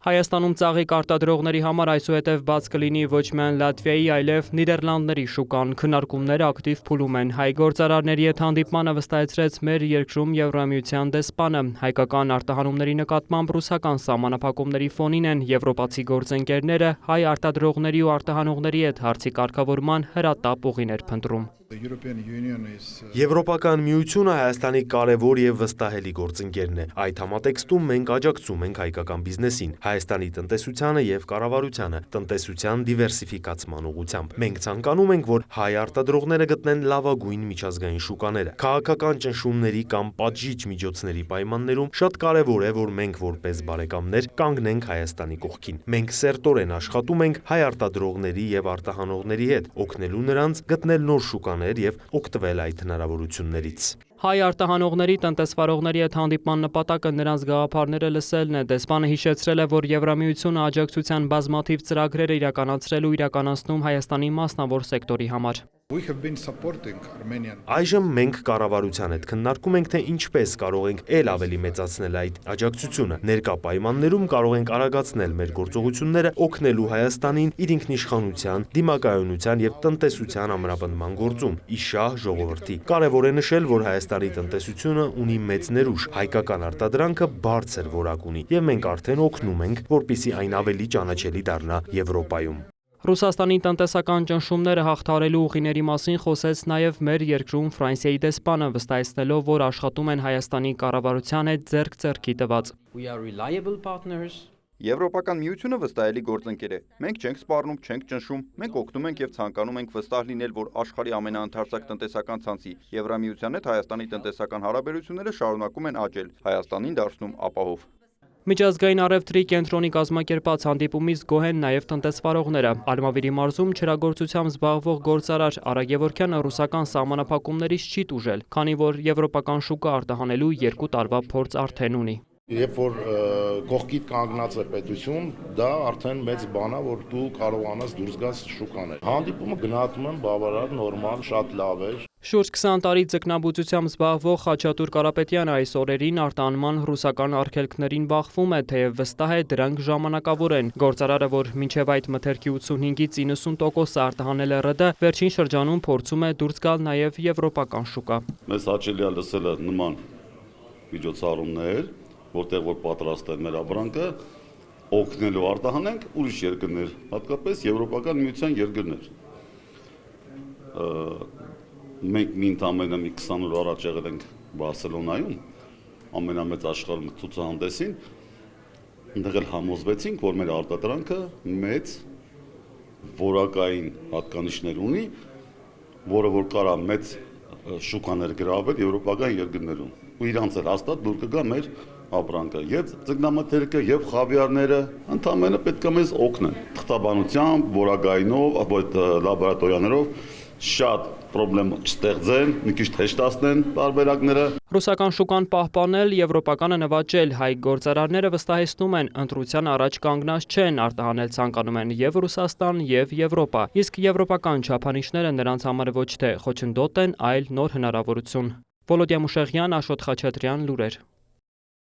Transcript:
Հայաստանում ծաղիկ արտադրողների համար այսուհետև բաց կլինի ոչ միայն Լատվիայի, այլև Նիդերլանդների շուկան։ Քննարկումները ակտիվ փուլում են։ Հայ գործարարների հետ հանդիպմանը վստահեցրեց մեր երկրում Եվրամիության դեսպանը։ Հայկական արտահանումների նկատմամբ ռուսական սահմանափակումների ֆոնին են եվրոպացի գործընկերները հայ արտադրողների ու արտահանողների հետ հարցի կարգավորման հրատապ ուղիներ փնտրում։ Եվրոպական միությունը Հայաստանի կարևոր և վստահելի գործընկերն է։ Այդ համատեքստում մենք աջակցում ենք հայկական բիզնեսին, Հայաստանի տնտեսությանը և կառավարությանը, տնտեսության դիվերսիֆիկացման ուղղությամբ։ Մենք ցանկանում ենք, որ հայ արտադրողները գտնեն լավագույն միջազգային շուկաները։ Քաղաքական ճնշումների կամ պատժիչ միջոցների պայմաններում շատ կարևոր է, որ մենք որպես բարեկամներ կանգնենք Հայաստանի կողքին։ Մենք սերտորեն աշխատում ենք հայ արտադրողների և արտահանողների հետ, օգնելու նրանց գտնել նոր շուկաներ և օգտվել այդ հնարավորություններից։ Հայ արտահանողների տնտեսվարողների հետ հանդիպման նպատակը նրանց գաղափարները լսելն է։ Դեսպանը հիշեցրել է, որ Եվրամիությունը աջակցության բազմաթիվ ծրագրեր է իրականացրել ու իրականացնում Հայաստանի մասնավոր սեկտորի համար։ Այժմ մենք կառավարության հետ քննարկում ենք, թե ինչպես կարող ենք ել ավելի մեծացնել այդ աջակցությունը։ Ներկա պայմաններում կարող ենք արագացնել մեր գործողությունները, օգնելու Հայաստանին իր ինքնիշխանության, դիմակայունության և տնտեսության ամրապնդման գործում՝ ի շահ ժողովրդի։ Կարևոր է նշել, որ Հայաստանի տնտեսությունը ունի մեծ ներուժ, հայկական արտադրանքը բարձր որակ ունի, և մենք արդեն օգնում ենք, որպեսզի այն ավելի ճանաչելի դառնա Եվրոպայում։ Ռուսաստանի տնտեսական ճնշումները հաղթահարելու ուղիների մասին խոսեց նաև մեր երկրում Ֆրանսիայի դեսպանը, վստահեցնելով, որ աշխատում են Հայաստանի կառավարության հետ ձեռք ձեռքի տված։ Եվրոպական միությունը վստահելի գործընկեր է։ Մենք չենք սպառնում, չենք ճնշում, մենք օգնում ենք և ցանկանում ենք վստահ լինել, որ աշխարհի ամենաընդարձակ տնտեսական ցանցի Եվրամիության հետ Հայաստանի տնտեսական հարաբերությունները շարունակում են աճել, Հայաստանին դարձնում ապահով։ Միջազգային առևտրի կենտրոնի կազմակերպած հանդիպումից գոհ են նաև տնտեսվարողները։ Արմավիրի մարզում չրագործությամբ զբաղվող գործարար Արա Գևորգյանը ռուսական սահմանափակումներից չի տուժել, քանի որ եվրոպական շուկա արտահանելու 2 տարվա փորձ արդեն ունի։ Երբ որ կողքիդ կանգնած է պետություն, դա արդեն մեծ բան է, որ դու կարողանաս դուրս գաս շուկաներ։ Հանդիպումը գնահատում եմ բավարար, նորմալ, շատ լավ էր։ Շուրջ 20 տարի ձկնաբուծությամբ զբաղվող Խաչատուր Կարապետյանը այս օրերին արտահանման ռուսական արգելքներին բախվում է, թեև վստահ է դրանք ժամանակավոր են։ Գործարարը, որ մինչև այդ մթերքի 85-ից 90% արտահանել է ՌԴ, վերջին շրջանում փորձում է դուրս գալ նաև եվրոպական շուկա։ Մեզ հաճելի է լսել նման միջոցառումներ, որտեղ որ պատրաստ են մեր ապրանքը օգնելու արտահանենք ուրիշ երկրներ, հատկապես Եվրոպական միության երկրներ։ Մենք ընդամենը մի 20 օր առաջ եղել ենք Բարսելոնայում, ամենամեծ աշխարհում ցուցահանդեսին, այնտեղ էլ համոզվեցինք, որ մեր արտադրանքը մեծ որակային հատկանիշներ ունի, որը որ կարա մեծ շուկաներ գրավել եվրոպական երկրներում։ Ու իրանց էլ հաստատ դուր կգա մեր ապրանքը, եւ ձկնամթերքը, եւ խավիարները ընդամենը պետք է մեզ օգնեն թղթաբանությամբ, որակայինով, լաբորատորիաներով շատ պրոբլեմ չստեղծեն, մի քիչ հեշտացնեն տարբերակները։ Ռուսական շուկան պահպանել, եվրոպականը նվաճել, հայ գործարարները վստահեցնում են, ընտրության առաջ կանգնած չեն, արտահանել ցանկանում են եւ Ռուսաստան, եւ Եվրոպա, իսկ եվրոպական չափանիշները նրանց համար ոչ թե խոչընդոտ են, այլ նոր հնարավորություն։ Վոլոդիա Մուշեղյան, Աշոտ Խաչատրյան, լուրեր։